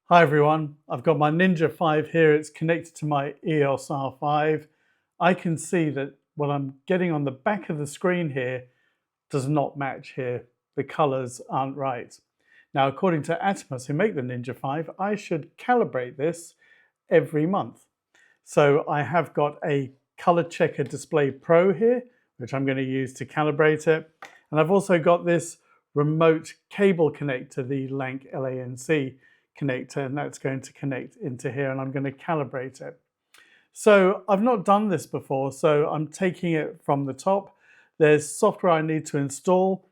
Hi everyone, I've got my Ninja 5 here. It's connected to my EOS R5. I can see that what I'm getting on the back of the screen here does not match here. The colors aren't right. Now, according to Atomos, who make the Ninja 5, I should calibrate this every month. So I have got a Color Checker Display Pro here, which I'm going to use to calibrate it. And I've also got this remote cable connector, the Lanc LANC connector, and that's going to connect into here, and I'm going to calibrate it. So I've not done this before, so I'm taking it from the top. There's software I need to install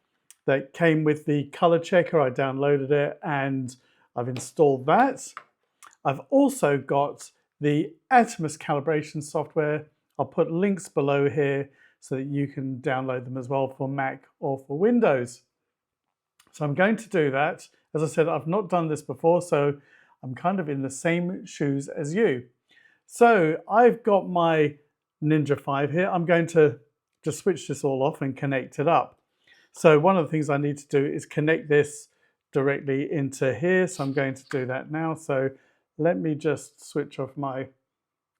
that came with the color checker. I downloaded it and I've installed that. I've also got the Atomos calibration software. I'll put links below here so that you can download them as well for Mac or for Windows. So I'm going to do that. As I said, I've not done this before, so I'm kind of in the same shoes as you. So I've got my Ninja 5 here. I'm going to just switch this all off and connect it up. So one of the things I need to do is connect this directly into here. So I'm going to do that now. So let me just switch off my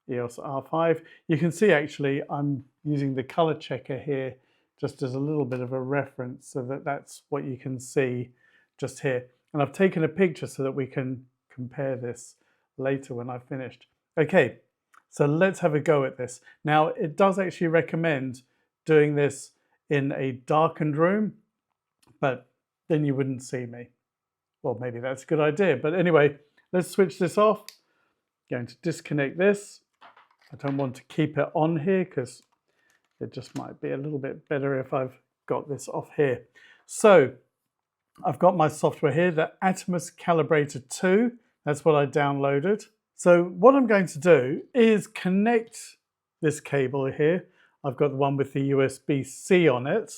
EOS R5. You can see actually I'm using the color checker here just as a little bit of a reference so that that's what you can see just here. And I've taken a picture so that we can compare this later when I've finished. Okay, so let's have a go at this. Now, it does actually recommend doing this in a darkened room, but then you wouldn't see me. Well, maybe that's a good idea. But anyway, let's switch this off. Going to disconnect this. I don't want to keep it on here because it just might be a little bit better if I've got this off here. So I've got my software here, the Atomos Calibrator 2. That's what I downloaded. So what I'm going to do is connect this cable here. I've got the one with the USB-C on it.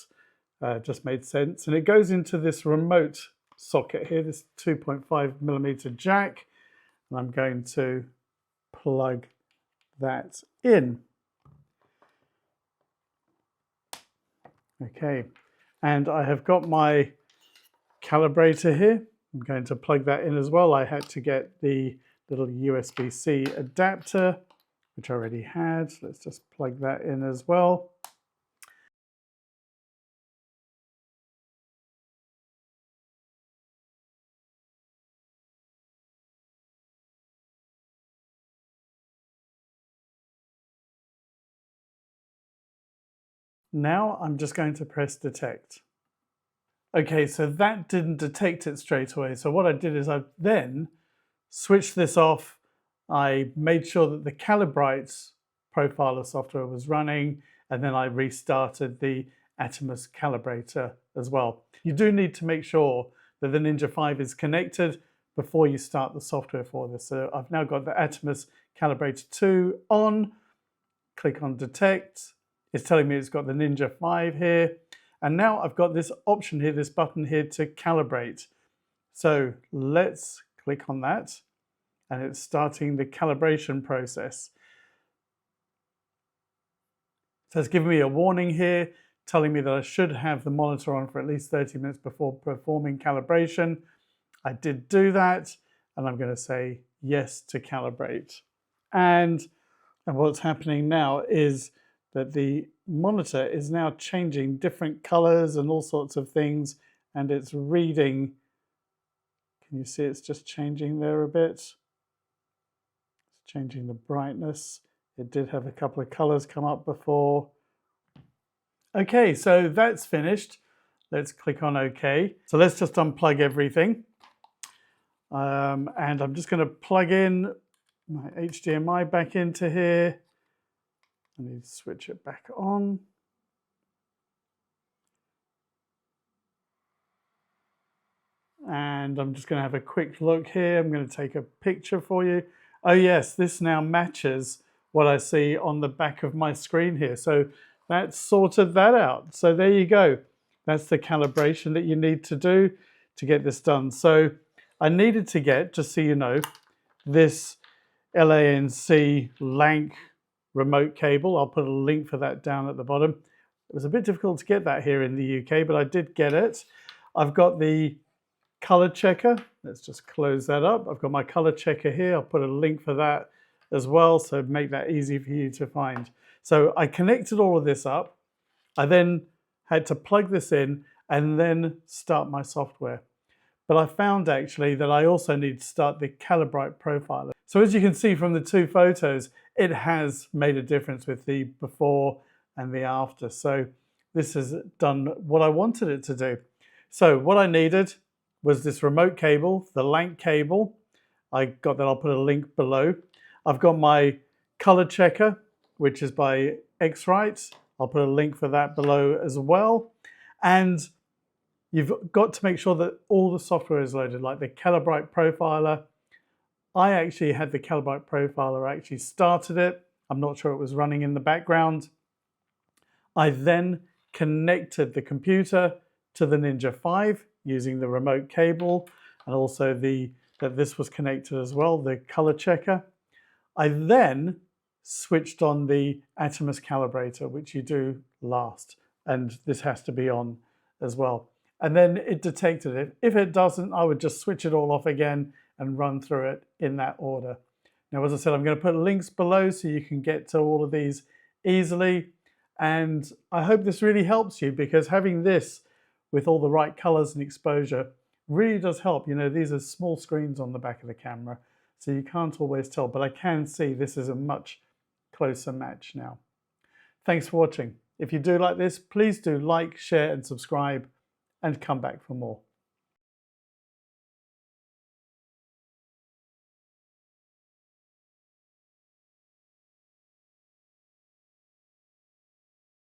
Just made sense. And it goes into this remote socket here, this 2.5mm jack. And I'm going to plug that in. Okay, and I have got my calibrator here. I'm going to plug that in as well. I had to get the little USB-C adapter, which I already had. So let's just plug that in as well. Now I'm just going to press detect. Okay, so that didn't detect it straight away. So what I did is I then switched this off. I made sure that the Calibrite profiler software was running, and then I restarted the Atomos calibrator as well. You do need to make sure that the Ninja 5 is connected before you start the software for this. So I've now got the Atomos Calibrator 2 on. Click on detect. It's telling me it's got the Ninja 5 here. And now I've got this option here, this button here to calibrate. So let's click on that. And it's starting the calibration process. So it's giving me a warning here, telling me that I should have the monitor on for at least 30 minutes before performing calibration. I did do that, and I'm going to say yes to calibrate. And what's happening now is that the monitor is now changing different colors and all sorts of things, and it's reading. Can you see it's just changing there a bit? It's changing the brightness. It did have a couple of colors come up before. Okay, so that's finished. Let's click on OK. So let's just unplug everything. And I'm just going to plug in my HDMI back into here. I need to switch it back on. And I'm just going to have a quick look here. I'm going to take a picture for you. Oh yes, this now matches what I see on the back of my screen here. So that's sorted that out. So there you go. That's the calibration that you need to do to get this done. So I needed to get, just so you know, this LANC Lanc remote cable. I'll put a link for that down at the bottom. It was a bit difficult to get that here in the UK, but I did get it. I've got the color checker Let's just close that up. I've got my color checker here. I'll put a link for that as well, so make that easy for you to find. So I connected all of this up. I then had to plug this in and then start my software. But I found actually that I also need to start the Calibrite profiler. So as you can see from the two photos, it has made a difference with the before and the after. So this has done what I wanted it to do. So what I needed was this remote cable, the LANC cable. I got that, I'll put a link below. I've got my color checker, which is by X-Rite. I'll put a link for that below as well. And you've got to make sure that all the software is loaded, like the Calibrite profiler. I actually had the Calibrite profiler, actually started it. I'm not sure it was running in the background. I then connected the computer to the Ninja 5 using the remote cable, and also that this was connected as well, the color checker. I then switched on the Atomos calibrator, which you do last, and this has to be on as well. And then it detected it. If it doesn't, I would just switch it all off again and run through it in that order. Now, as I said, I'm going to put links below so you can get to all of these easily. And I hope this really helps you, because having this with all the right colors and exposure really does help. You know, these are small screens on the back of the camera, so you can't always tell, but I can see this is a much closer match now. Thanks for watching. If you do like this, please do like, share, and subscribe, and come back for more.